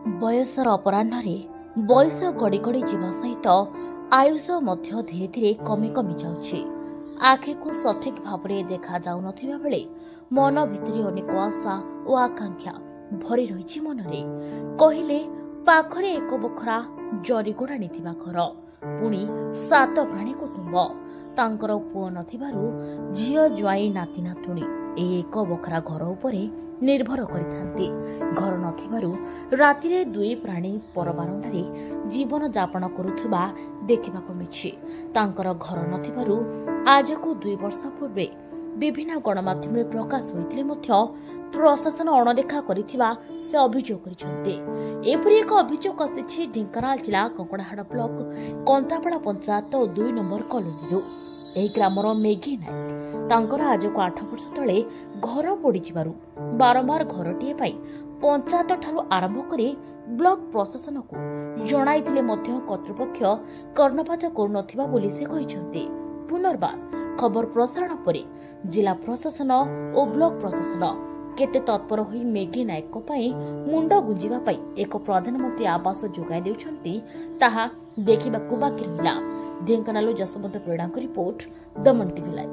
बयसर अपराह्न बयस गड़ी गड़ी जीवा सहित आयुष मध्य धीरे धीरे कमी कमी जाउछि। आखि को सठिक भाव में देखा जाउ नथिबा बेले मन भितरे अनेक आशा और आकांक्षा भरी रही मनरे। कहिले पाखरे एक बखरा जरीगोड़ा निथिबा घर, पुणी 7 प्राणी कुटुंब, तांकर पुओ नथिबारु झियो ज्वाई नाती नातुणी एक बखरा घर उपरे निर्भर करिथांती। घर नथिबारु रातिरे 2 प्राणी परबारंडारे जीवन जापन करुथुबा देखिबाको मिछि। तांकर घर नथिबारु आजकु 2 वर्ष पूर्वे विभिन्न गणमाध्यम रे प्रकाश होइथिले मध्य प्रशासन अणदेखा करिथिबा से अभियोग करिसंते। एपरि एक अभियोग आसिछि ढेंकानाल जिला Kankadahad block कंतापड़ा panchayat 2 number colony. एही ग्रामर मेघी नायक तांकर आज को 8 वर्ष तले घर पोड़ी जिबारु बारंबार घरटीए पाई पंचायत ठारू आरंभ करी ब्लॉक प्रशासन को जणाइथिले मध्य कर्तृपक्ष कर्णपात करुनथिबा बोली से कहिसंते। पुनर्बार खबर प्रसारण परे जिला प्रशासन और ब्लॉक प्रशासन केते तत्पर होई मेघी नायक पाई मुंड गुंजिबा पाई एक प्रधानमंत्री आवास जोगाई देउछंती ताहा देखिबाकू बाकी रहिला। ढेंकानाल जसवंत प्रेडांक रिपोर्ट दमन टीवी लाइव।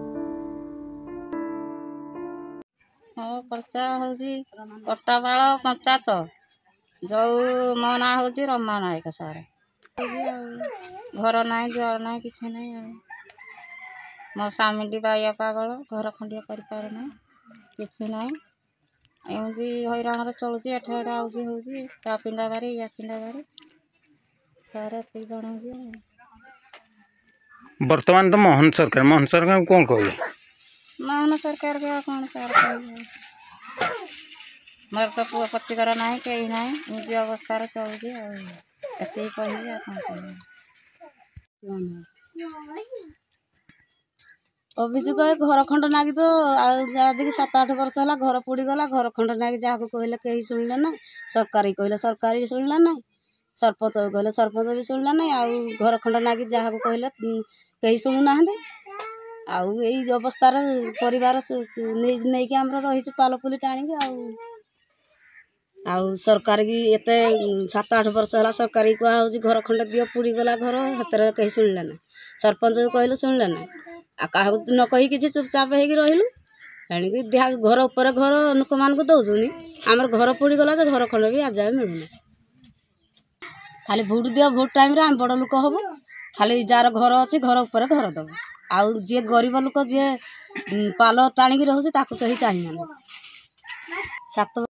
पर्चा हूँ कटापाड़ पंचायत जो मो ना हूँ रमा नायक सार। घर ना जुआर ना कि मो स्वामी बाया पागल घर खंडिया करना कि ना एमती हईराण चलुची एठे एठे आउची हूँ ता पिंडा बारी या पिंडा बारी सारे जन। वर्तमान तो मोहन सरकार कौन कह मोहन सरकार के कौन सार मोर तो पुआ पत्तिकर ना कहीं ना निज अवस्था चलुची एत कह अभियोग घर खंड नागी तो आज की 7-8 वर्ष है घर पोड़गला। घर खंड नागी जहाँ को कहले कहीं शुणिले ना, सरकारी कहले सरकारी शुणिला ना, सरपंच कहले सरपंच भी शुणिला ना। आउ घर खंड नागी जहाँ को कहले कहीं शुणुना आई अवस्था परिवार नहीं कि आम रही पालपुली टाणी आउ सरकार की एत 7-8 वर्ष है सरकारी कह घर खंड दियो पोड़गला घर हाथ कहीं शुणिला ना। सरपंच भी कहले शुणिला ना क्या न कही कि चुपचाप हो रही एणिकी घर उपर घर लोक मान दौनी आमर घर पोड़गला घर खंड भी आज मिलूना। खाली भोट दियो भोट टाइम रे आम बड़ लोक हम खाली जार घर अच्छी घर उपर घर दब आउ जी गरीब लोक जी पाल टाणी रोचे कहीं चाहिए 7